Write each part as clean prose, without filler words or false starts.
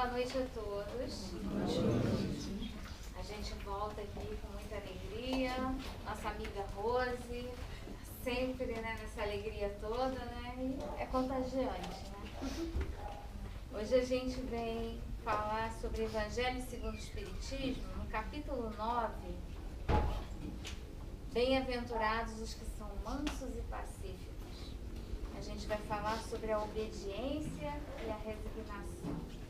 Boa noite a todos. A gente volta aqui com muita alegria. Nossa amiga Rose, sempre, né, nessa alegria toda, né? E é contagiante, né? Hoje a gente vem falar sobre Evangelho segundo o Espiritismo, no capítulo 9. Bem-aventurados os que são mansos e pacíficos. A gente vai falar sobre a obediência e a resignação.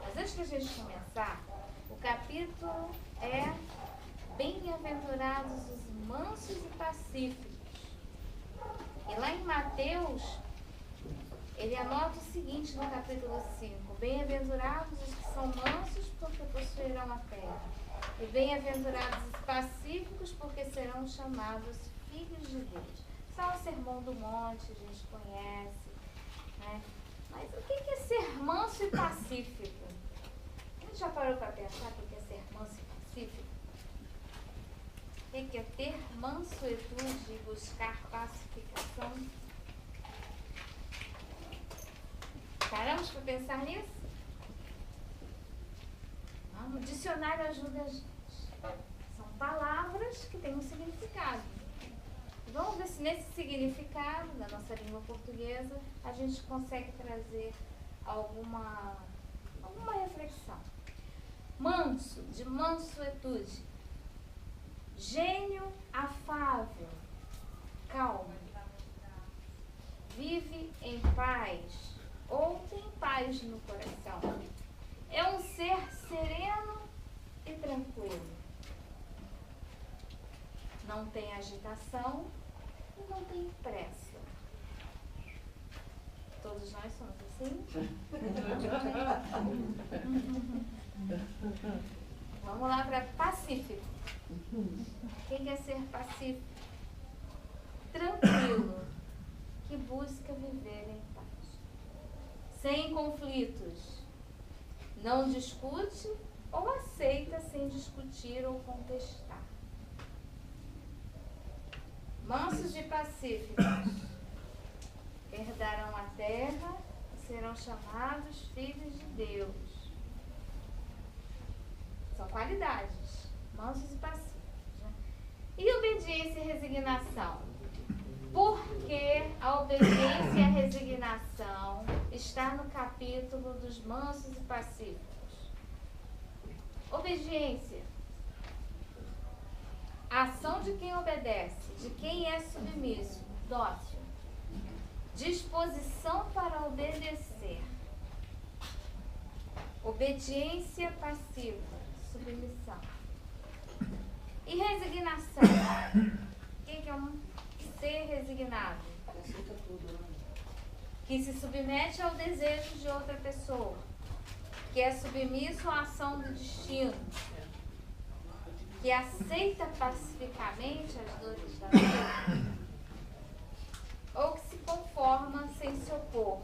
Mas antes de a gente começar, o capítulo é Bem-aventurados os mansos e pacíficos. E lá em Mateus, ele anota o seguinte no capítulo 5: Bem-aventurados os que são mansos, porque possuirão a terra. E bem-aventurados os pacíficos, porque serão chamados filhos de Deus. Só o Sermão do Monte, a gente conhece, né? Mas o que é ser manso e pacífico? A gente já parou para pensar o que é ser manso e pacífico? O que é ter mansuetude e buscar pacificação? Paramos para pensar nisso? O dicionário ajuda a gente. São palavras que têm um significado. Vamos ver se nesse significado da nossa língua portuguesa a gente consegue trazer alguma reflexão. Manso, de mansuetude. Gênio afável, calmo. Vive em paz ou tem paz no coração. É um ser sereno e tranquilo. Não tem agitação e não tem pressa. Todos nós somos assim? Vamos lá para pacífico. Quem quer ser pacífico? Tranquilo, que busca viver em paz. Sem conflitos. Não discute ou aceita sem discutir ou contestar. Mansos e pacíficos herdarão a terra e serão chamados filhos de Deus. São qualidades, mansos e pacíficos, né? E obediência e resignação? Porque a obediência e a resignação está no capítulo dos mansos e pacíficos. Obediência. A ação de quem obedece, de quem é submisso, dócil. Disposição para obedecer. Obediência passiva, submissão. E resignação. Quem que é um ser resignado? Que se submete ao desejo de outra pessoa. Que é submisso à ação do destino. Que aceita pacificamente as dores da vida, ou que se conforma sem se opor,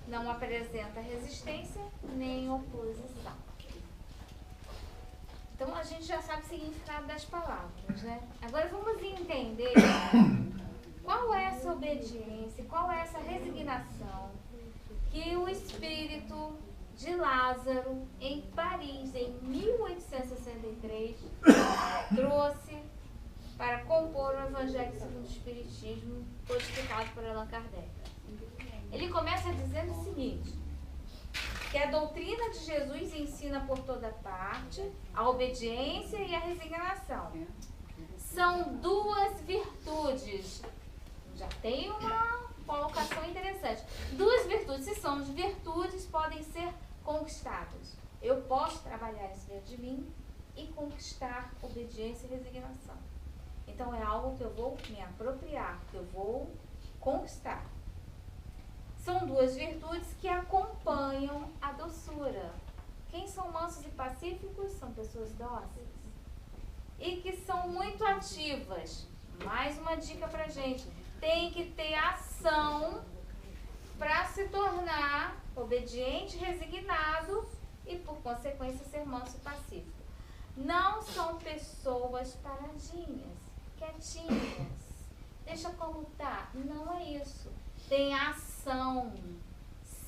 não apresenta resistência nem oposição. Então a gente já sabe o significado das palavras, né? Agora vamos entender qual é essa obediência, qual é essa resignação que o espírito de Lázaro, em Paris, em 1863, trouxe para compor o Evangelho segundo o Espiritismo, codificado por Allan Kardec. Ele começa dizendo o seguinte: que a doutrina de Jesus ensina por toda parte a obediência e a resignação. São duas virtudes. Já tem uma colocação interessante. Duas virtudes, se são virtudes, podem ser conquistadas. Eu posso trabalhar isso dentro de mim e conquistar obediência e resignação. Então é algo que eu vou me apropriar, que eu vou conquistar. São duas virtudes que acompanham a doçura. Quem são mansos e pacíficos são pessoas dóceis e que são muito ativas. Mais uma dica pra gente: tem que ter ação para se tornar obediente, resignado e, por consequência, ser manso e pacífico. Não são pessoas paradinhas, quietinhas, deixa como tá. Não é isso. Tem ação,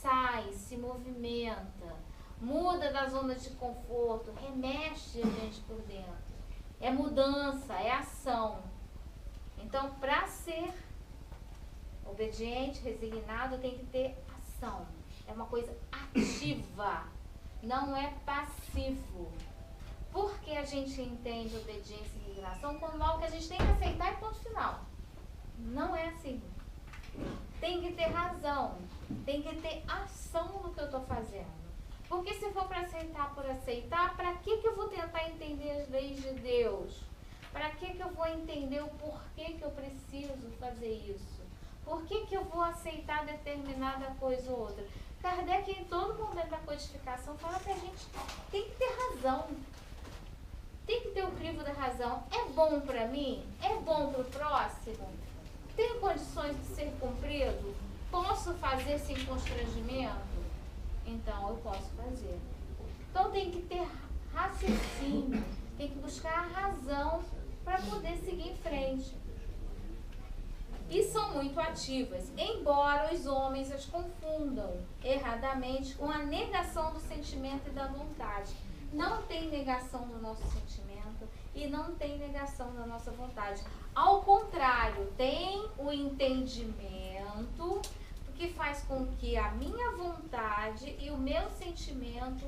sai, se movimenta, muda da zona de conforto, remexe a gente por dentro. É mudança, é ação. Então, para ser obediente, resignado, tem que ter ação. É uma coisa ativa, não é passivo. Por que a gente entende obediência e resignação como algo que a gente tem que aceitar e ponto final? Não é assim. Tem que ter razão, tem que ter ação no que eu estou fazendo. Porque se for para aceitar por aceitar, para que eu vou tentar entender as leis de Deus? Para que eu vou entender o porquê que eu preciso fazer isso? Por que eu vou aceitar determinada coisa ou outra? Kardec, em todo momento da codificação, fala que a gente tem que ter razão. Tem que ter o crivo da razão. É bom para mim? É bom para o próximo? Tem condições de ser cumprido? Posso fazer sem constrangimento? Então, eu posso fazer. Então, tem que ter raciocínio, tem que buscar a razão para poder seguir em frente. E são muito ativas, embora os homens as confundam erradamente com a negação do sentimento e da vontade. Não tem negação do nosso sentimento e não tem negação da nossa vontade. Ao contrário, tem o entendimento que faz com que a minha vontade e o meu sentimento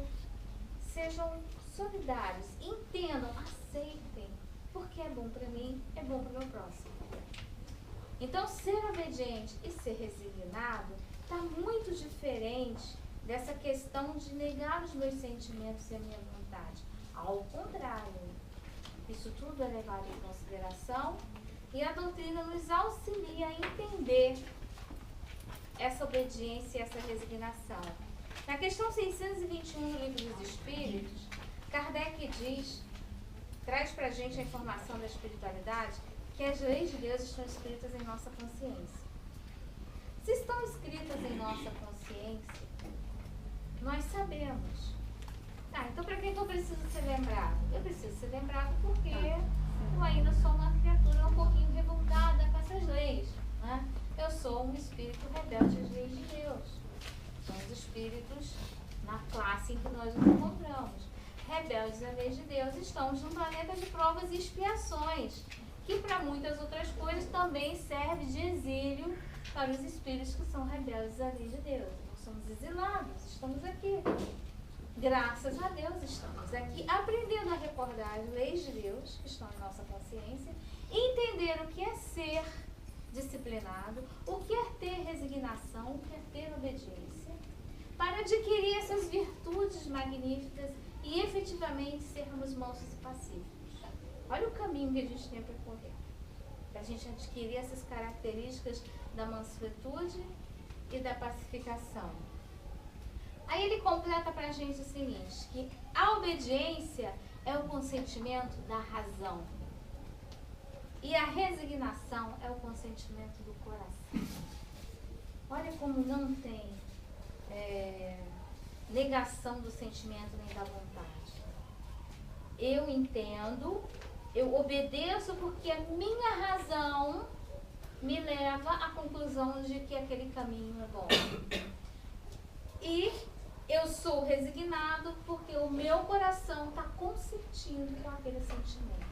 sejam solidários, entendam, aceitem, porque é bom para mim, é bom para o meu próximo. Então, ser obediente e ser resignado está muito diferente dessa questão de negar os meus sentimentos e a minha vontade. Ao contrário, isso tudo é levado em consideração e a doutrina nos auxilia a entender essa obediência e essa resignação. Na questão 621 do Livro dos Espíritos, Kardec traz para a gente a informação da espiritualidade, que as leis de Deus estão escritas em nossa consciência. Se estão escritas em nossa consciência, nós sabemos. Então para que eu preciso ser lembrado? Eu preciso ser lembrado porque eu ainda sou uma criatura um pouquinho revoltada com essas leis, né? Eu sou um espírito rebelde às leis de Deus. São os espíritos na classe em que nós nos encontramos. Rebeldes às leis de Deus, estamos num planeta de provas e expiações, que para muitas outras coisas também serve de exílio para os espíritos que são rebeldes à lei de Deus. Nós somos exilados, estamos aqui. Graças a Deus estamos aqui aprendendo a recordar as leis de Deus que estão em nossa consciência, entender o que é ser disciplinado, o que é ter resignação, o que é ter obediência, para adquirir essas virtudes magníficas e efetivamente sermos mansos e pacíficos. Olha o caminho que a gente tem para correr, para a gente adquirir essas características da mansuetude e da pacificação. Aí ele completa para a gente o seguinte, que a obediência é o consentimento da razão. E a resignação é o consentimento do coração. Olha como não tem negação do sentimento nem da vontade. Eu entendo, eu obedeço porque a minha razão me leva à conclusão de que aquele caminho é bom. E eu sou resignado porque o meu coração está consentindo com aquele sentimento.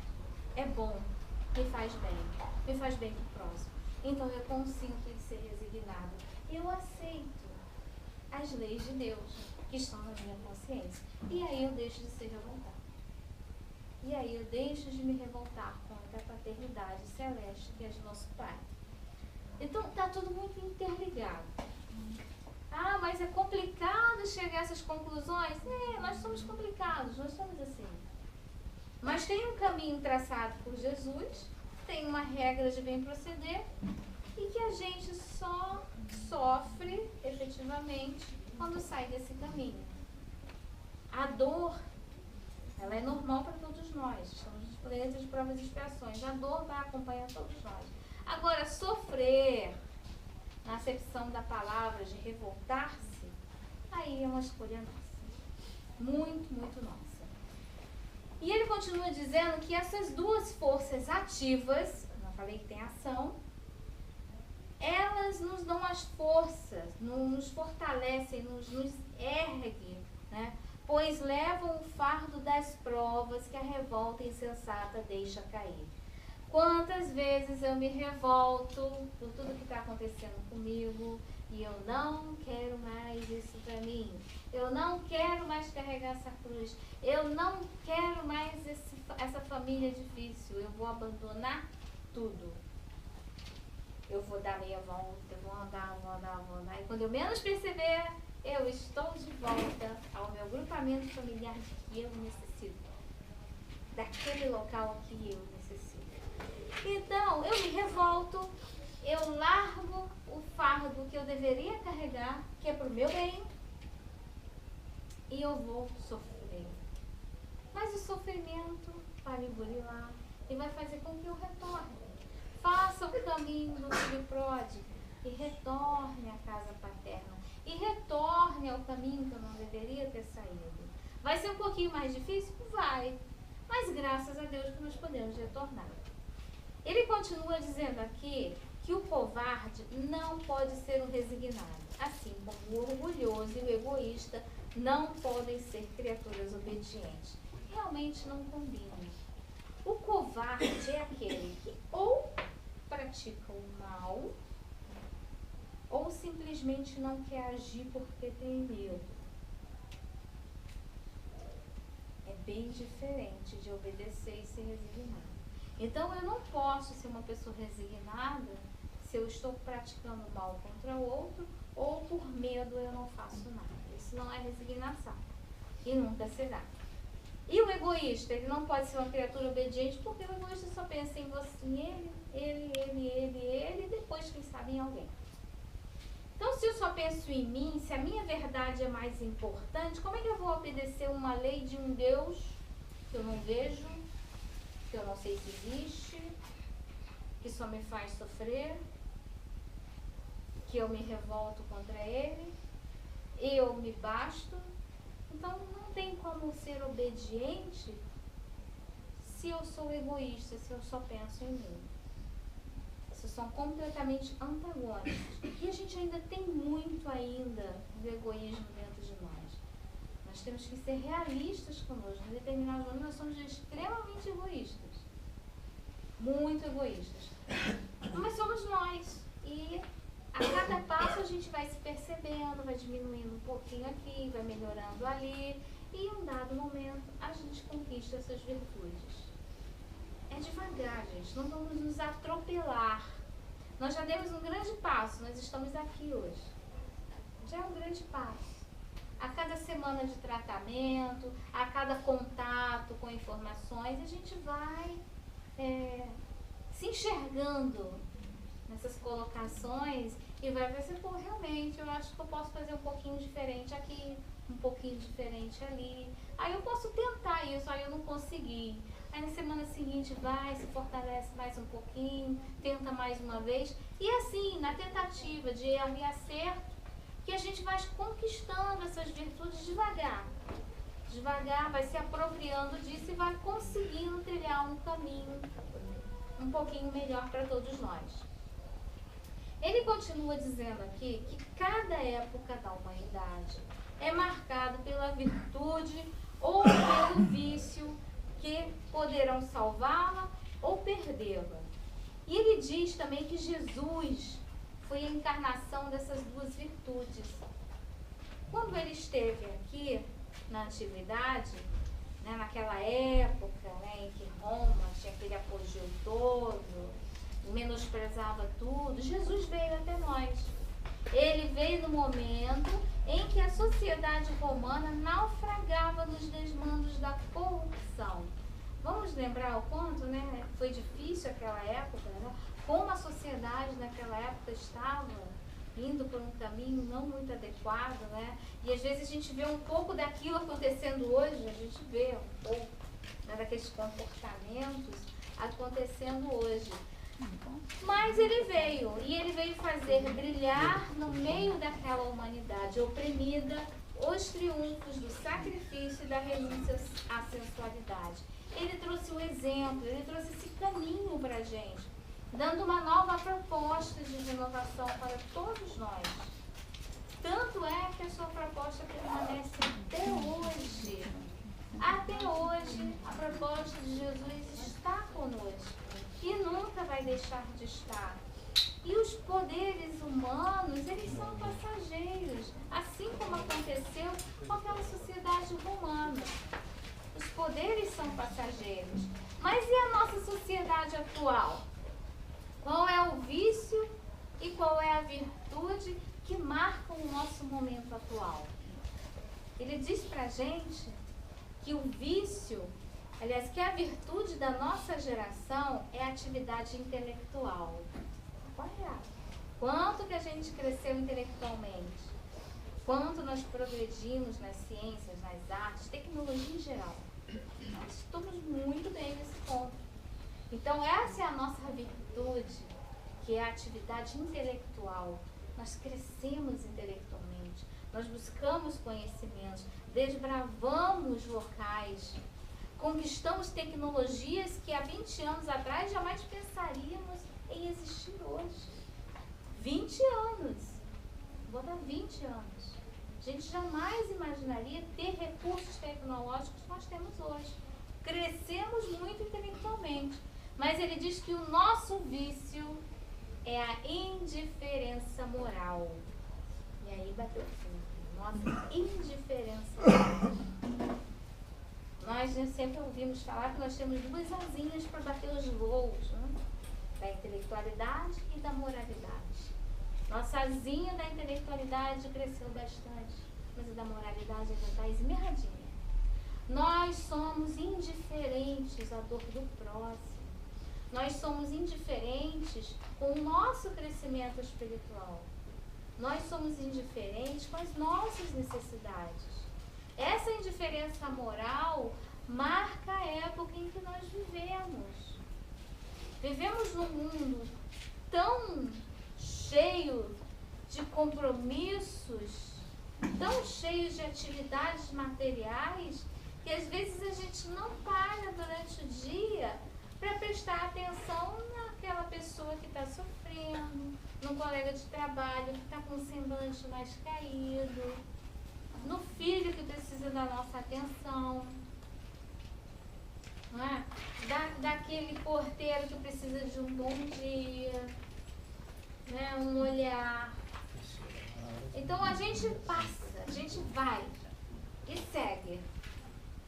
É bom. Me faz bem para o próximo. Então eu consinto em ser resignado. Eu aceito as leis de Deus que estão na minha consciência. E aí eu deixo de ser revoltado. E aí eu deixo de me revoltar contra a paternidade celeste que é de nosso Pai. Então está tudo muito interligado. Mas é complicado chegar a essas conclusões? Nós somos complicados, nós somos assim. Mas tem um caminho traçado por Jesus, tem uma regra de bem proceder e que a gente só sofre efetivamente quando sai desse caminho. A dor, ela é normal para todos nós, estamos nos planetas de provas e expiações, a dor vai acompanhar todos nós. Agora, sofrer, na acepção da palavra de revoltar-se, aí é uma escolha nossa, muito, muito nossa. E ele continua dizendo que essas duas forças ativas, eu falei que tem ação, elas nos dão as forças, nos fortalecem, nos erguem, né? Pois levam o fardo das provas que a revolta insensata deixa cair. Quantas vezes eu me revolto por tudo que está acontecendo comigo e eu não quero mais isso para mim. Eu não quero mais carregar essa cruz. Eu não quero mais essa família difícil. Eu vou abandonar tudo. Eu vou dar meia volta, eu vou andar. E quando eu menos perceber, eu estou de volta ao meu grupamento familiar de que eu necessito. Daquele local que eu necessito. Então, eu me revolto, eu largo o fardo que eu deveria carregar, que é para o meu bem, e eu vou sofrer. Mas o sofrimento vai me burilar e vai fazer com que eu retorne. Faça o caminho do filho pródigo e retorne à casa paterna. E retorne ao caminho que eu não deveria ter saído. Vai ser um pouquinho mais difícil? Vai. Mas graças a Deus que nós podemos retornar. Ele continua dizendo aqui que o covarde não pode ser o resignado. Assim como o orgulhoso e o egoísta não podem ser criaturas obedientes. Realmente não combinam. O covarde é aquele que ou pratica o mal ou simplesmente não quer agir porque tem medo. É bem diferente de obedecer e ser resignado. Então eu não posso ser uma pessoa resignada se eu estou praticando mal contra o outro ou por medo eu não faço nada. Isso não é resignação e nunca será. E o egoísta, ele não pode ser uma criatura obediente porque o egoísta só pensa em você, em ele, e depois, quem sabe, em alguém. Então, se eu só penso em mim, se a minha verdade é mais importante, como é que eu vou obedecer uma lei de um Deus que eu não vejo, que eu não sei se existe, que só me faz sofrer, que eu me revolto contra ele, eu me basto? Então, não tem como ser obediente se eu sou egoísta, se eu só penso em mim. Essas são completamente antagônicos. E a gente ainda tem muito ainda do egoísmo dentro de nós. Nós temos que ser realistas conosco. Em determinados momentos nós somos extremamente egoístas. Muito egoístas. Mas somos nós. E a cada passo a gente vai se percebendo, vai diminuindo um pouquinho aqui, vai melhorando ali. E em um dado momento a gente conquista essas virtudes. É devagar, gente. Não vamos nos atropelar. Nós já demos um grande passo. Nós estamos aqui hoje. Já é um grande passo. A cada semana de tratamento, a cada contato com informações, a gente vai se enxergando nessas colocações e vai pensar, pô, realmente, eu acho que eu posso fazer um pouquinho diferente aqui, um pouquinho diferente ali. Aí eu posso tentar isso, aí eu não consegui. Aí na semana seguinte vai, se fortalece mais um pouquinho, tenta mais uma vez. E assim, na tentativa de erro e acerto, que a gente vai conquistando essas virtudes devagar. Devagar, vai se apropriando disso e vai conseguindo trilhar um caminho um pouquinho melhor para todos nós. Ele continua dizendo aqui que cada época da humanidade é marcada pela virtude ou pelo vício que poderão salvá-la ou perdê-la. E ele diz também que Jesus foi a encarnação dessas duas virtudes. Quando ele esteve aqui na antiguidade, né, naquela época, né, em que Roma tinha aquele apogeu todo, menosprezava tudo, Jesus veio até nós. Ele veio no momento em que a sociedade romana naufragava nos desmandos da corrupção. Vamos lembrar o quanto, né, foi difícil aquela época, né? Como a sociedade naquela época estava indo por um caminho não muito adequado, né? E às vezes a gente vê um pouco daquilo acontecendo hoje, a gente vê um pouco, né, daqueles comportamentos acontecendo hoje. Mas ele veio, e ele veio fazer brilhar no meio daquela humanidade oprimida os triunfos do sacrifício e da renúncia à sensualidade. Ele trouxe o exemplo, ele trouxe esse caminho para a gente. dando uma nova proposta de renovação para todos nós. Tanto é que a sua proposta permanece até hoje. Até hoje, a proposta de Jesus está conosco e nunca vai deixar de estar. E os poderes humanos, eles são passageiros, assim como aconteceu com aquela sociedade romana. Os poderes são passageiros. Mas e a nossa sociedade atual? Qual é o vício e qual é a virtude que marcam o nosso momento atual? Ele diz pra gente que o vício, aliás, que a virtude da nossa geração é a atividade intelectual. Olha, quanto que a gente cresceu intelectualmente, quanto nós progredimos nas ciências, nas artes, tecnologia em geral. Nós estamos muito bem nesse ponto. Então, essa é a nossa virtude, que é a atividade intelectual. Nós crescemos intelectualmente, nós buscamos conhecimentos, desbravamos locais, conquistamos tecnologias que há 20 anos atrás jamais pensaríamos em existir hoje. 20 anos. Vou dar 20 anos. A gente jamais imaginaria ter recursos tecnológicos que nós temos hoje. Crescemos muito intelectualmente. Mas ele diz que o nosso vício é a indiferença moral. E aí bateu fundo. Nossa indiferença moral. Nós sempre ouvimos falar que nós temos duas asinhas para bater os voos, né? Da intelectualidade e da moralidade. Nossa asinha da intelectualidade cresceu bastante, mas a da moralidade ainda está esmirradinha. Nós somos indiferentes à dor do próximo. Nós somos indiferentes com o nosso crescimento espiritual. Nós somos indiferentes com as nossas necessidades. Essa indiferença moral marca a época em que nós vivemos. Vivemos num mundo tão cheio de compromissos, tão cheio de atividades materiais, que às vezes a gente não para durante o dia para prestar atenção naquela pessoa que está sofrendo, num colega de trabalho que está com o semblante mais caído, no filho que precisa da nossa atenção, não é? Daquele porteiro que precisa de um bom dia, né? Um olhar. Então a gente passa, a gente vai e segue,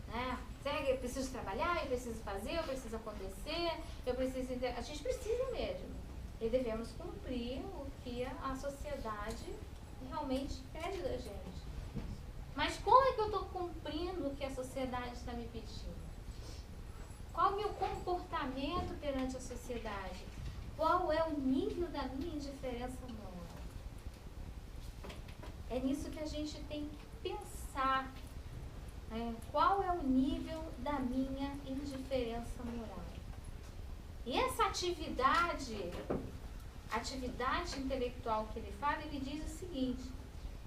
né? Segue, eu preciso trabalhar, eu preciso fazer, eu preciso acontecer, a gente precisa mesmo. E devemos cumprir o que a sociedade realmente pede da gente. Mas como é que eu estou cumprindo o que a sociedade está me pedindo? Qual o meu comportamento perante a sociedade? Qual é o nível da minha indiferença moral? É nisso que a gente tem que pensar. Qual é o nível da minha indiferença moral? E essa atividade intelectual que ele fala, ele diz o seguinte: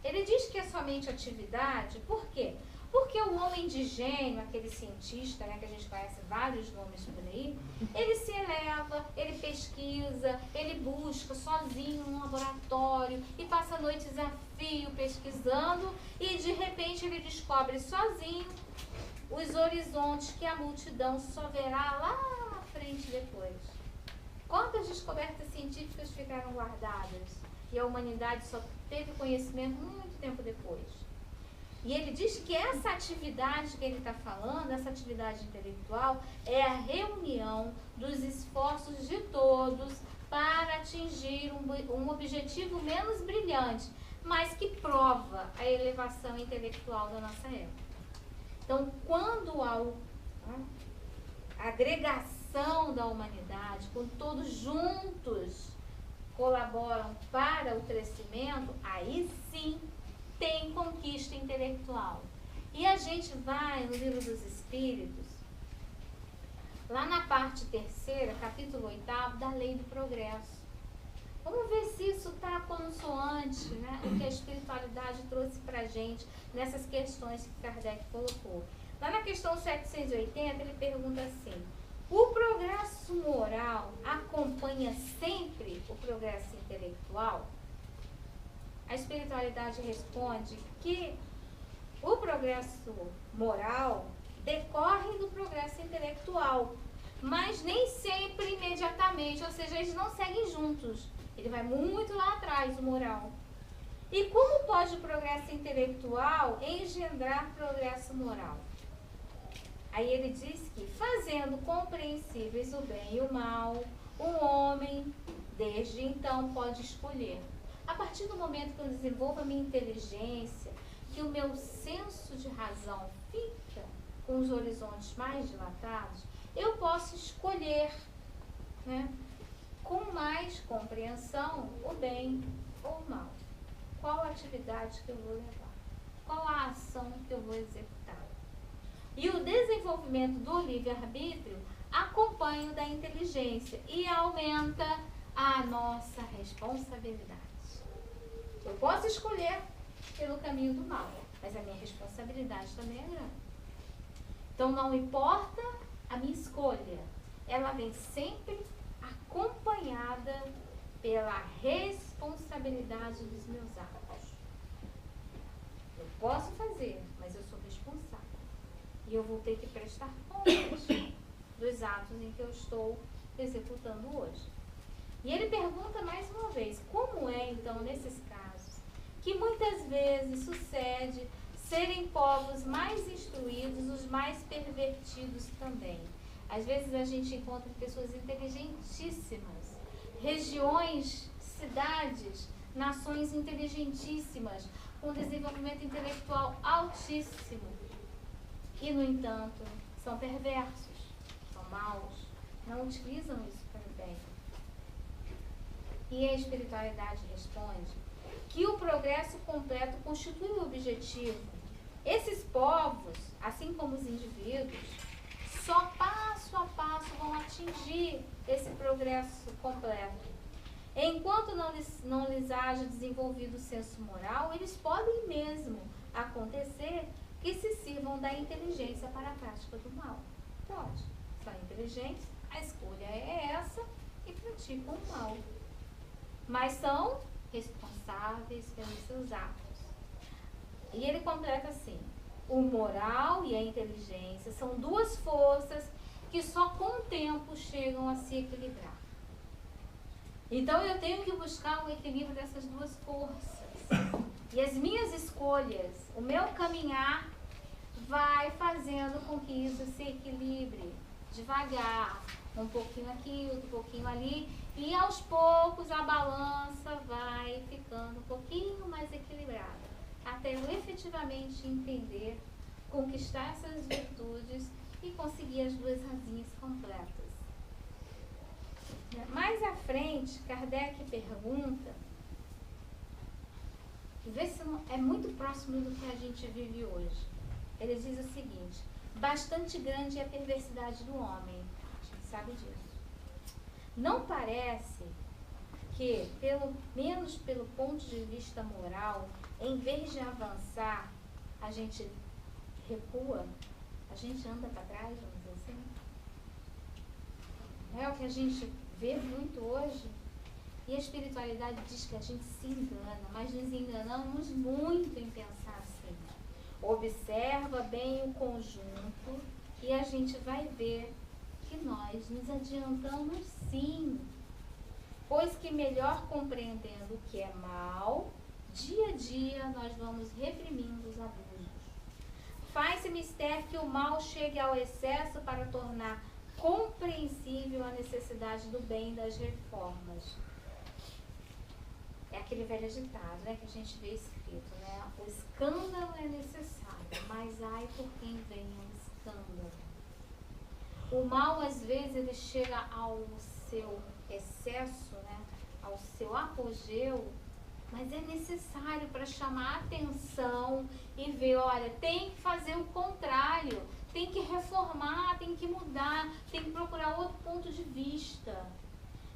ele diz que é somente atividade, por quê? Porque o homem de gênio, aquele cientista, né, que a gente conhece vários nomes por aí, ele se eleva, ele pesquisa, ele busca sozinho num laboratório e passa noites a fio pesquisando e de repente ele descobre sozinho os horizontes que a multidão só verá lá à frente depois. Quantas descobertas científicas ficaram guardadas e a humanidade só teve conhecimento muito tempo depois? E ele diz que essa atividade que ele está falando, essa atividade intelectual, é a reunião dos esforços de todos para atingir um objetivo menos brilhante, mas que prova a elevação intelectual da nossa época. Então, quando há a agregação da humanidade, quando todos juntos colaboram para o crescimento, aí sim tem conquista intelectual. E a gente vai no Livro dos Espíritos, lá na parte 3ª, capítulo 8º, da Lei do Progresso. Vamos ver se isso está consoante, né, o que a espiritualidade trouxe para a gente nessas questões que Kardec colocou. Lá na questão 780, ele pergunta assim: o progresso moral acompanha intelectual? A espiritualidade responde que o progresso moral decorre do progresso intelectual, mas nem sempre imediatamente, ou seja, eles não seguem juntos. Ele vai muito lá atrás, o moral. E como pode o progresso intelectual engendrar progresso moral? Aí ele diz que, fazendo compreensíveis o bem e o mal, o homem, desde então, pode escolher. A partir do momento que eu desenvolvo a minha inteligência, que o meu senso de razão fica com os horizontes mais dilatados, eu posso escolher, né, com mais compreensão o bem ou o mal. Qual a atividade que eu vou levar? Qual a ação que eu vou executar? E o desenvolvimento do livre-arbítrio acompanha o da inteligência e aumenta a nossa responsabilidade. Eu posso escolher pelo caminho do mal, mas a minha responsabilidade também é grande. Então não importa a minha escolha, ela vem sempre acompanhada pela responsabilidade dos meus atos. Eu posso fazer, mas eu sou responsável. E eu vou ter que prestar contas dos atos em que eu estou executando hoje. E ele pergunta mais uma vez, como é então nesses casos, que muitas vezes sucede serem povos mais instruídos, os mais pervertidos também. Às vezes a gente encontra pessoas inteligentíssimas, regiões, cidades, nações inteligentíssimas, com desenvolvimento intelectual altíssimo. E, no entanto, são perversos, são maus, não utilizam isso para o bem. E a espiritualidade responde que o progresso completo constitui o objetivo. Esses povos, assim como os indivíduos, só passo a passo vão atingir esse progresso completo. Enquanto não lhes haja desenvolvido o senso moral, eles podem mesmo acontecer que se sirvam da inteligência para a prática do mal. Pode. São inteligentes, a escolha é essa e praticam o mal. Mas são responsáveis pelos seus atos. E ele completa assim: o moral e a inteligência são duas forças que só com o tempo chegam a se equilibrar. Então eu tenho que buscar um equilíbrio dessas duas forças. E as minhas escolhas, o meu caminhar, vai fazendo com que isso se equilibre devagar, um pouquinho aqui, outro pouquinho ali, e aos poucos a balança vai ficando um pouquinho mais equilibrada, até eu efetivamente entender, conquistar essas virtudes e conseguir as duas rasinhas completas. Mais à frente, Kardec pergunta, vê se é muito próximo do que a gente vive hoje. Ele diz o seguinte: bastante grande é a perversidade do homem. A gente sabe disso. Não parece que, pelo menos pelo ponto de vista moral, em vez de avançar, a gente recua, a gente anda para trás, vamos dizer assim? É o que a gente vê muito hoje. E a espiritualidade diz que a gente se engana, mas nos enganamos muito em pensar assim. Observa bem o conjunto e a gente vai ver que nós nos adiantamos sim. Pois que melhor compreendendo o que é mal, dia a dia nós vamos reprimindo os abusos. Faz-se mister que o mal chegue ao excesso para tornar compreensível a necessidade do bem e das reformas. É aquele velho ditado, né, que a gente vê escrito, né? O escândalo é necessário, mas ai por quem vem o escândalo. O mal, às vezes, ele chega ao seu excesso, né, ao seu apogeu, mas é necessário para chamar a atenção e ver, olha, tem que fazer o contrário, tem que reformar, tem que mudar, tem que procurar outro ponto de vista.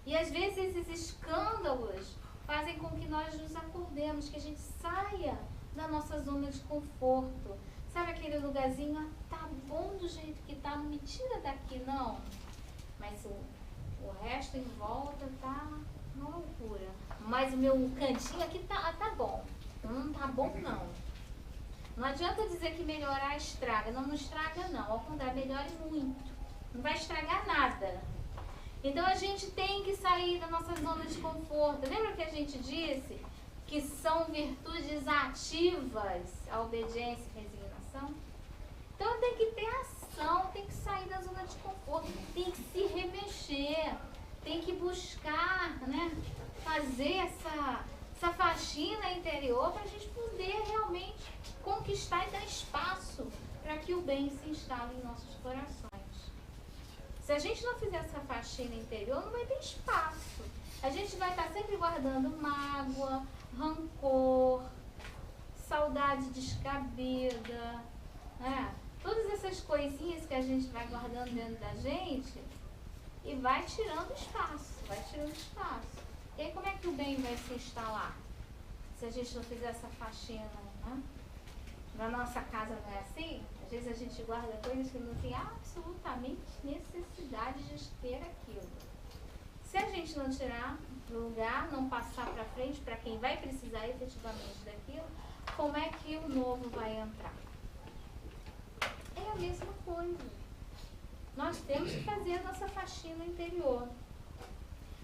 E às vezes esses escândalos fazem com que nós nos acordemos, que a gente saia da nossa zona de conforto. Sabe aquele lugarzinho, tá bom do jeito que tá, não me tira daqui não. Mas o resto em volta tá uma loucura. mas o meu cantinho aqui tá bom. Não tá bom, não. Não adianta dizer que melhorar estraga. Não estraga, não. Ao contrário, melhora muito. Não vai estragar nada. Então, a gente tem que sair da nossa zona de conforto. Lembra que a gente disse que são virtudes ativas a obediência e resignação? Então, tem que ter ação, tem que sair da zona de conforto, tem que se remexer, tem que buscar, né, fazer essa faxina interior para a gente poder realmente conquistar e dar espaço para que o bem se instale em nossos corações. Se a gente não fizer essa faxina interior, não vai ter espaço. A gente vai estar sempre guardando mágoa, rancor, saudade descabida, né? Todas essas coisinhas que a gente vai guardando dentro da gente e vai tirando espaço, E aí como é que o bem vai se instalar? Se a gente não fizer essa faxina, né? Na nossa casa não é assim? Às vezes a gente guarda coisas que não tem absolutamente necessidade de ter aquilo. Se a gente não tirar do lugar, não passar para frente para quem vai precisar efetivamente daquilo, como é que o novo vai entrar? É a mesma coisa. Nós temos que fazer a nossa faxina interior.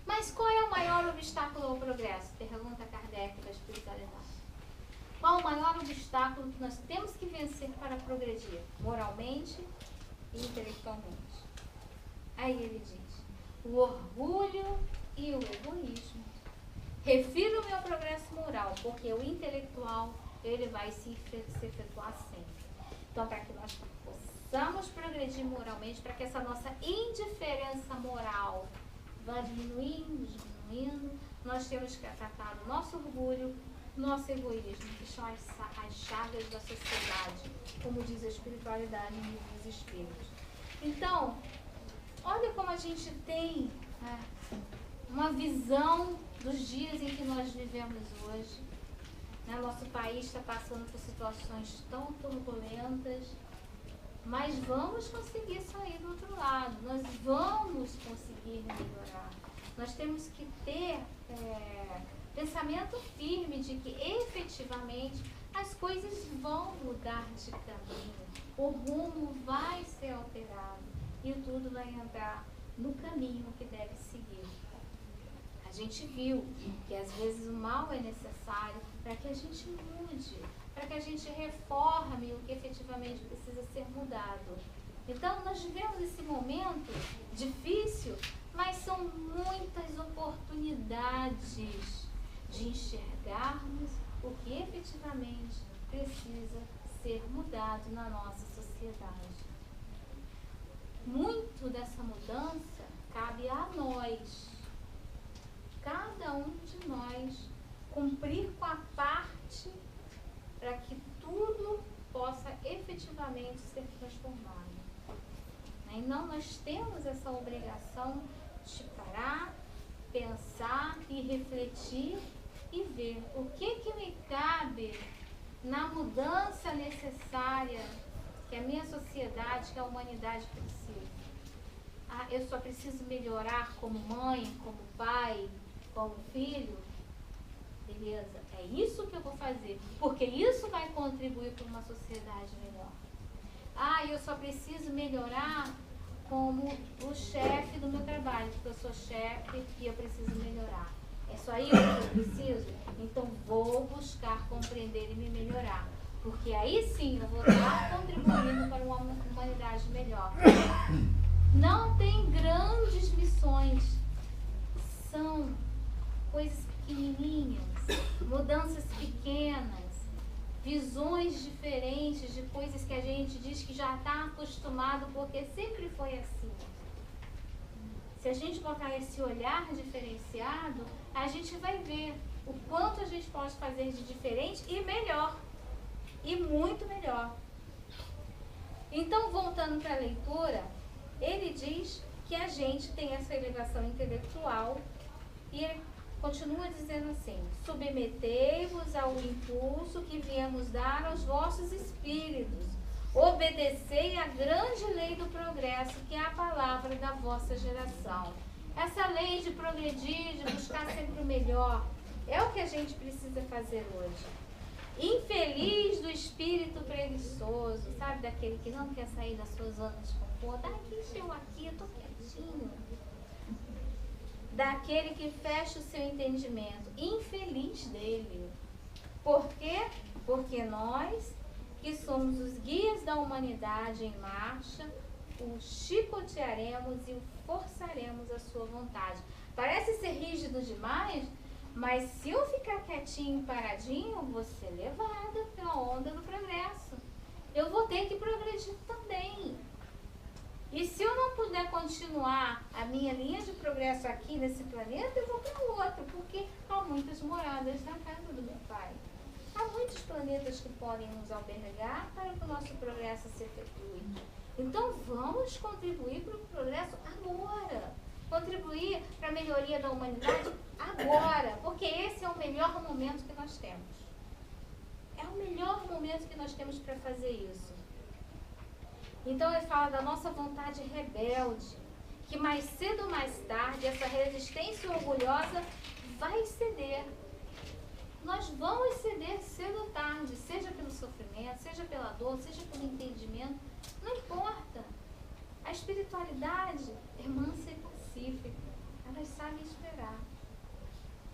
Mas qual é o maior obstáculo ao progresso? Pergunta Kardec da espiritualidade. Qual o maior obstáculo que nós temos que vencer para progredir? Moralmente e intelectualmente. Aí ele diz, o orgulho e o egoísmo. Refiro o meu progresso moral, porque o intelectual, ele vai se efetuar sempre. Então, para que nós possamos progredir moralmente, para que essa nossa indiferença moral vá diminuindo, nós temos que tratar o nosso orgulho, nosso egoísmo, que são as chagas da sociedade, como diz a espiritualidade e os espíritos. Então, olha como a gente tem uma visão dos dias em que nós vivemos hoje. Nosso país está passando por situações tão turbulentas, mas vamos conseguir sair do outro lado, nós vamos conseguir melhorar. Nós temos que ter pensamento firme de que efetivamente as coisas vão mudar de caminho, o rumo vai ser alterado e tudo vai entrar no caminho que deve seguir. A gente viu que às vezes o mal é necessário para que a gente mude, para que a gente reforme o que efetivamente precisa ser mudado. Então, nós vivemos esse momento difícil, mas são muitas oportunidades de enxergarmos o que efetivamente precisa ser mudado na nossa sociedade. Muito dessa mudança cabe a nós, cada um de nós, cumprir com a parte para que tudo possa efetivamente ser transformado. Então, nós temos essa obrigação de parar, pensar e refletir e ver o que me cabe na mudança necessária que a minha sociedade, que a humanidade precisa. Eu só preciso melhorar como mãe, como pai, como filho? Beleza, é isso que eu vou fazer, porque isso vai contribuir para uma sociedade melhor. Eu só preciso melhorar como o chefe do meu trabalho, porque eu sou chefe e eu preciso melhorar. É só isso que eu preciso? Então vou buscar compreender e me melhorar, porque aí sim eu vou estar contribuindo para uma humanidade melhor. Não tem grandes missões, são coisas pequenininhas, mudanças pequenas, visões diferentes de coisas que a gente diz que já está acostumado porque sempre foi assim. Se a gente botar esse olhar diferenciado, a gente vai ver o quanto a gente pode fazer de diferente e melhor, e muito melhor. Então, voltando para a leitura, ele diz que a gente tem essa elevação intelectual e ele continua dizendo assim: submetei-vos ao impulso que viemos dar aos vossos espíritos, obedecei à grande lei do progresso, que é a palavra da vossa geração. Essa lei de progredir, de buscar sempre o melhor, É o que a gente precisa fazer hoje. Infeliz do espírito preguiçoso, sabe? Daquele que não quer sair da sua zona de conforto. Eu tô quietinho. Daquele que fecha o seu entendimento. Infeliz dele. Por quê? Porque nós, que somos os guias da humanidade em marcha, o chicotearemos e o forçaremos à sua vontade. Parece ser rígido demais, mas se eu ficar quietinho, paradinho, vou ser levada pela onda do progresso. Eu vou ter que progredir também. E se eu não puder continuar a minha linha de progresso aqui nesse planeta, eu vou para outro, porque há muitas moradas na casa do meu Pai. Há muitos planetas que podem nos albergar para que o nosso progresso se efetue. Então vamos contribuir para o progresso agora. Contribuir para a melhoria da humanidade agora, porque esse é o melhor momento que nós temos. É o melhor momento que nós temos para fazer isso. Então ele fala da nossa vontade rebelde, que mais cedo ou mais tarde essa resistência orgulhosa vai ceder. Nós vamos ceder cedo ou tarde, seja pelo sofrimento, seja pela dor, seja pelo entendimento, não importa. A espiritualidade é mansa e pacífica, elas sabem esperar.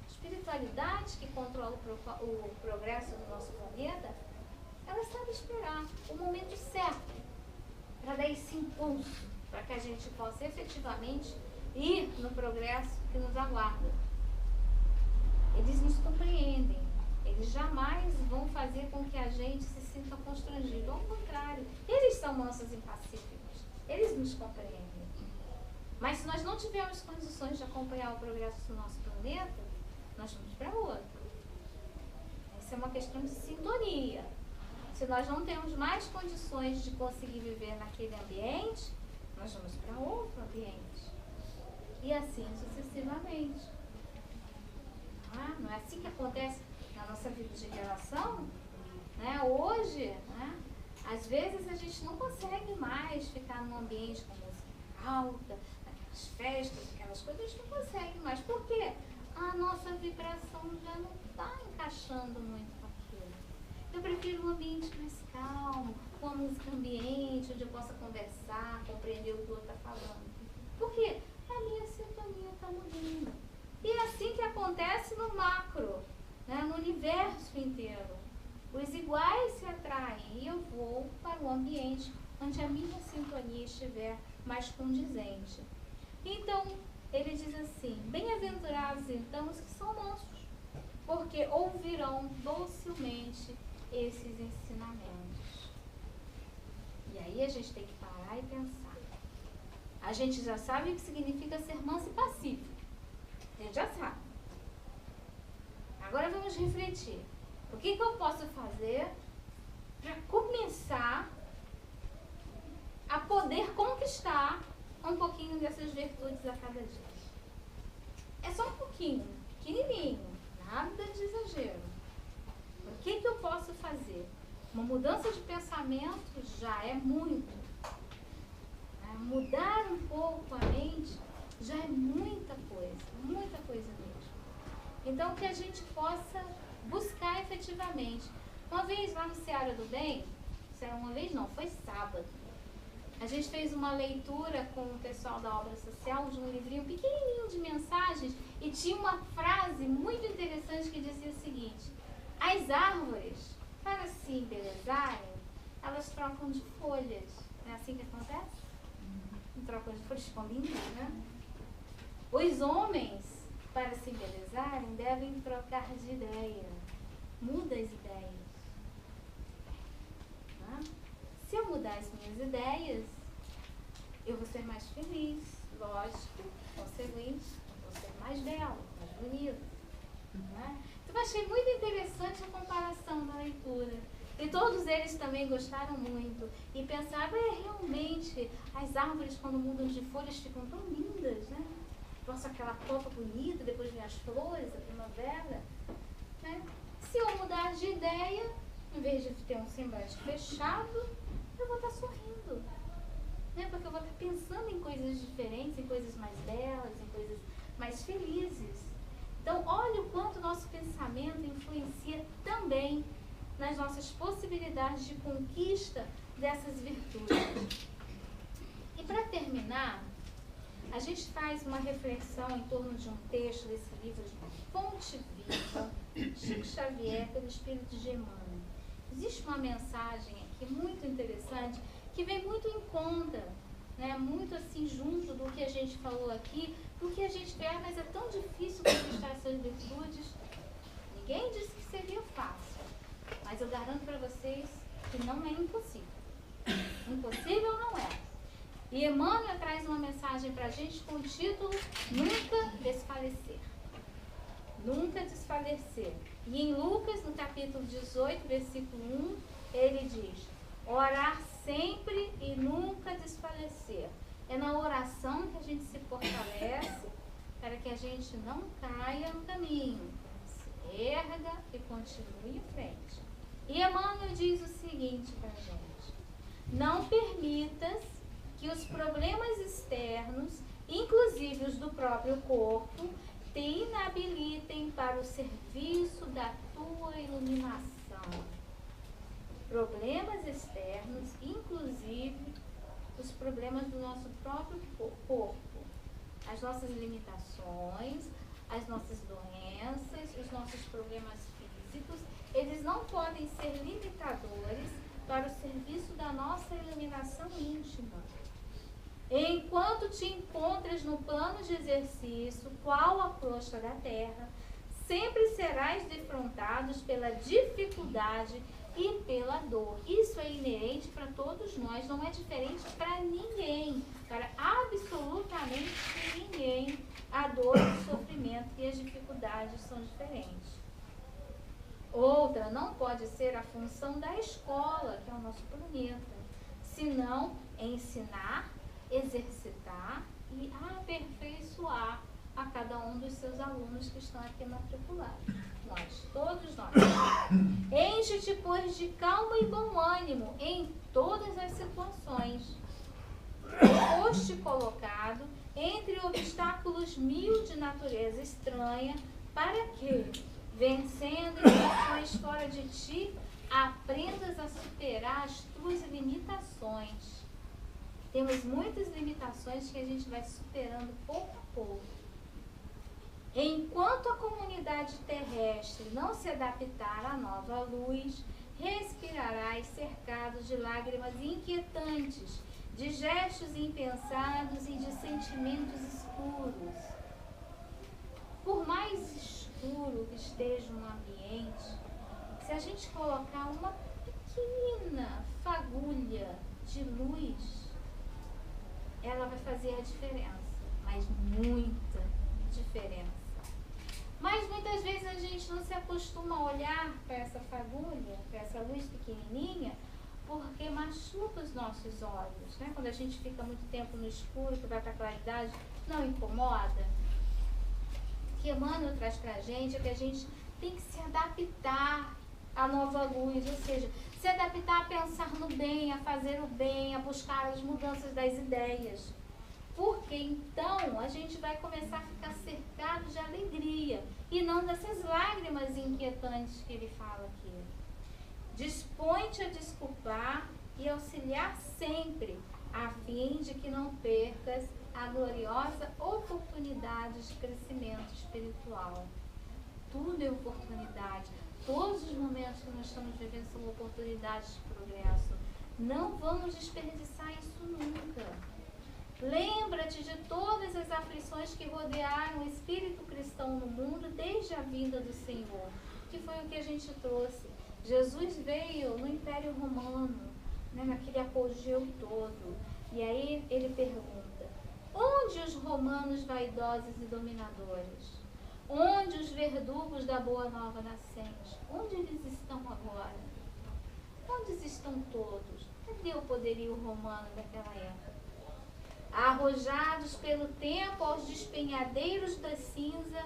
A espiritualidade que controla o progresso do nosso planeta, elas sabem esperar o momento certo para dar esse impulso, para que a gente possa efetivamente ir no progresso que nos aguarda. Eles nos compreendem, eles jamais vão fazer com que a gente se sinta constrangido, ao contrário, eles são mansos e pacíficos, eles nos compreendem. Mas se nós não tivermos condições de acompanhar o progresso do nosso planeta, nós vamos para outro. Essa é uma questão de sintonia. Se nós não temos mais condições de conseguir viver naquele ambiente, nós vamos para outro ambiente. E assim sucessivamente. Não é assim que acontece na nossa vida de relação? Né? Hoje, né? Às vezes a gente não consegue mais ficar num ambiente com música alta, aquelas festas, aquelas coisas, a gente não consegue mais. Por quê? A nossa vibração já não está encaixando muito com aquilo. Eu prefiro um ambiente mais calmo, com uma música ambiente, onde eu possa conversar, compreender o que o outro está falando. Por quê? A minha sintonia está mudando. E é assim que acontece no macro, né? No universo inteiro. Os iguais se atraem e eu vou para o ambiente onde a minha sintonia estiver mais condizente. Então, ele diz assim, bem-aventurados então os que são mansos, porque ouvirão docilmente esses ensinamentos. E aí a gente tem que parar e pensar. A gente já sabe o que significa ser manso e pacífico. A gente já sabe. Agora vamos refletir. O que eu posso fazer para começar a poder conquistar um pouquinho dessas virtudes a cada dia? É só um pouquinho, pequenininho, nada de exagero. O que eu posso fazer? Uma mudança de pensamento já é muito. Mudar um pouco a mente já é muita coisa mesmo. Então, que a gente possa buscar efetivamente. Uma vez lá no Seara do Bem, uma vez não, foi sábado, a gente fez uma leitura com o pessoal da obra social de um livrinho pequenininho de mensagens e tinha uma frase muito interessante que dizia o seguinte: as árvores, para se embelezarem, elas trocam de folhas. É assim que acontece? Trocam de folhas, ficam lindas, né? Os homens, para se embelezarem, devem trocar de ideia. Muda as ideias. Tá? Se eu mudar as minhas ideias, eu vou ser mais feliz, lógico, consequente, vou ser mais bela, mais bonita. Né? Então, achei muito interessante a comparação da leitura. E todos eles também gostaram muito. E pensaram, realmente, as árvores quando mudam de folhas ficam tão lindas, né? Nossa, aquela copa bonita, depois vem as flores, a primavera. Né? Se eu mudar de ideia, em vez de ter um semblante fechado, eu vou estar sorrindo. Né? Porque eu vou estar pensando em coisas diferentes, em coisas mais belas, em coisas mais felizes. Então, olha o quanto o nosso pensamento influencia também nas nossas possibilidades de conquista dessas virtudes. E para terminar, a gente faz uma reflexão em torno de um texto desse livro de Fonte Viva, Chico Xavier, pelo Espírito de Emmanuel. Existe uma mensagem aqui muito interessante que vem muito em conta, né, muito assim junto do que a gente falou aqui, do que a gente vê, mas é tão difícil conquistar essas virtudes. Ninguém disse que seria fácil, mas eu garanto para vocês que não é impossível. Impossível não é. E Emmanuel traz uma mensagem para a gente com o título Nunca Desfalecer. Nunca desfalecer. E em Lucas, no capítulo 18, versículo 1, ele diz: orar sempre e nunca desfalecer. É na oração que a gente se fortalece para que a gente não caia no caminho. Se erga e continue em frente. E Emmanuel diz o seguinte para a gente: não permitas que os problemas externos, inclusive os do próprio corpo, te inabilitem para o serviço da tua iluminação. Problemas externos, inclusive os problemas do nosso próprio corpo, as nossas limitações, as nossas doenças, os nossos problemas físicos, eles não podem ser limitadores para o serviço da nossa iluminação íntima. Enquanto te encontras no plano de exercício, qual a crosta da terra, sempre serás defrontados pela dificuldade e pela dor. Isso é inerente para todos nós, não é diferente para ninguém, para absolutamente ninguém. A dor, o sofrimento e as dificuldades são diferentes. Outra não pode ser a função da escola, que é o nosso planeta, senão ensinar, exercitar e aperfeiçoar a cada um dos seus alunos que estão aqui matriculados. Nós, todos nós. Enche-te, pois, de calma e bom ânimo em todas as situações. Foste colocado entre obstáculos mil de natureza estranha, para que, vencendo situações fora de ti, aprendas a superar as tuas limitações. Temos muitas limitações que a gente vai superando pouco a pouco. Enquanto a comunidade terrestre não se adaptar à nova luz, respirarás cercado de lágrimas inquietantes, de gestos impensados e de sentimentos escuros. Por mais escuro que esteja um ambiente, se a gente colocar uma pequena fagulha de luz, ela vai fazer a diferença, mas muita diferença. Mas muitas vezes a gente não se acostuma a olhar para essa fagulha, para essa luz pequenininha, porque machuca os nossos olhos, né? Quando a gente fica muito tempo no escuro, que vai para a claridade, não incomoda? O que Emmanuel traz para a gente é que a gente tem que se adaptar à nova luz, ou seja, se adaptar a pensar no bem, a fazer o bem, a buscar as mudanças das ideias. Porque então a gente vai começar a ficar cercado de alegria e não dessas lágrimas inquietantes que ele fala aqui. Dispõe-te a desculpar e auxiliar sempre, a fim de que não percas a gloriosa oportunidade de crescimento espiritual. Tudo é oportunidade. Todos os momentos que nós estamos vivendo são oportunidades de progresso. Não vamos desperdiçar isso nunca. Lembra-te de todas as aflições que rodearam o espírito cristão no mundo desde a vinda do Senhor, que foi o que a gente trouxe. Jesus veio no Império Romano, né, naquele apogeu todo. E aí ele pergunta: onde os romanos vaidosos e dominadores? Onde os verdugos da boa nova nascente? Onde eles estão agora? Onde estão todos? Cadê o poderio romano daquela época? Arrojados pelo tempo aos despenhadeiros da cinza,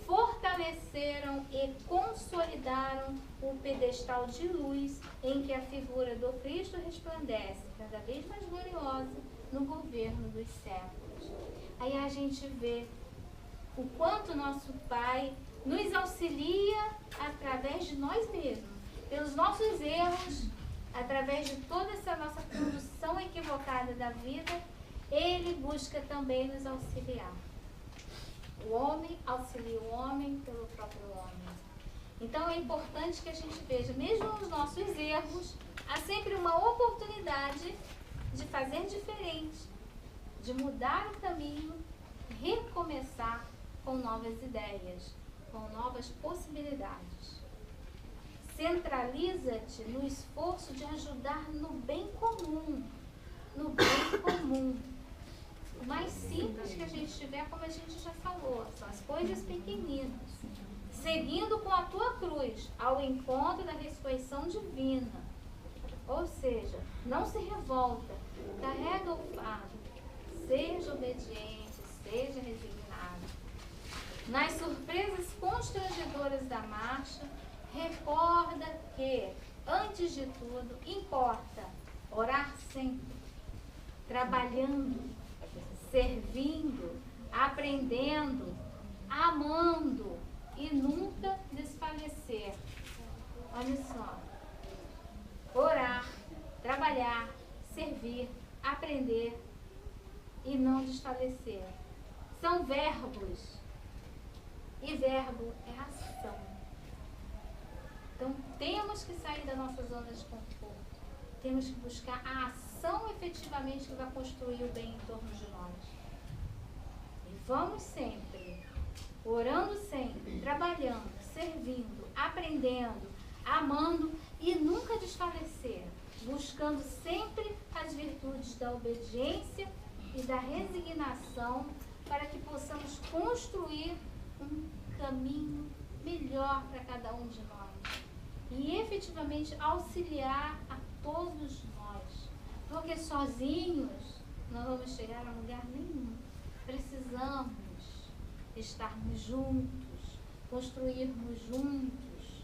fortaleceram e consolidaram o pedestal de luz em que a figura do Cristo resplandece, cada vez mais gloriosa, no governo dos séculos. Aí a gente vê o quanto nosso Pai nos auxilia através de nós mesmos, pelos nossos erros, através de toda essa nossa condução equivocada da vida, Ele busca também nos auxiliar. O homem auxilia o homem pelo próprio homem. Então é importante que a gente veja, mesmo nos nossos erros, há sempre uma oportunidade de fazer diferente, de mudar o caminho, recomeçar com novas ideias, com novas possibilidades. Centraliza-te no esforço de ajudar no bem comum. No bem comum. O mais simples que a gente tiver, como a gente já falou, são as coisas pequeninas. Seguindo com a tua cruz ao encontro da ressurreição divina. Ou seja, não se revolta, carrega o fardo, seja obediente, seja resignado. Nas surpresas constrangedoras da marcha, recorda que, antes de tudo, importa orar sempre, trabalhando, servindo, aprendendo, amando e nunca desfalecer. Olha só. Orar, trabalhar, servir, aprender e não desfalecer. São verbos. E verbo é ação. Então, temos que sair da nossa zona de conforto. Temos que buscar a ação efetivamente que vai construir o bem em torno de nós. E vamos sempre, orando sempre, trabalhando, servindo, aprendendo, amando e nunca desfalecer, buscando sempre as virtudes da obediência e da resignação para que possamos construir um caminho melhor para cada um de nós e efetivamente auxiliar a todos nós, porque sozinhos não vamos chegar a lugar nenhum. Precisamos estarmos juntos, construirmos juntos,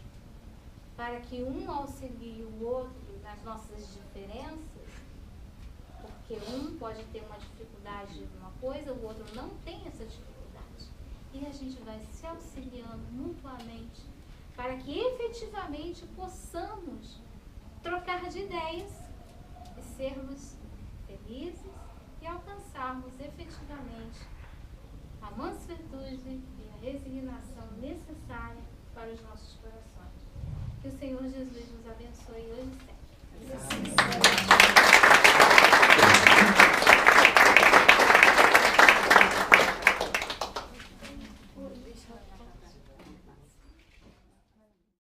para que um auxilie o outro nas nossas diferenças, porque um pode ter uma dificuldade em uma coisa, o outro não tem essa dificuldade. E a gente vai se auxiliando mutuamente para que efetivamente possamos trocar de ideias e sermos felizes e alcançarmos efetivamente a mansuetude e a resignação necessária para os nossos corações. Que o Senhor Jesus nos abençoe hoje e sempre.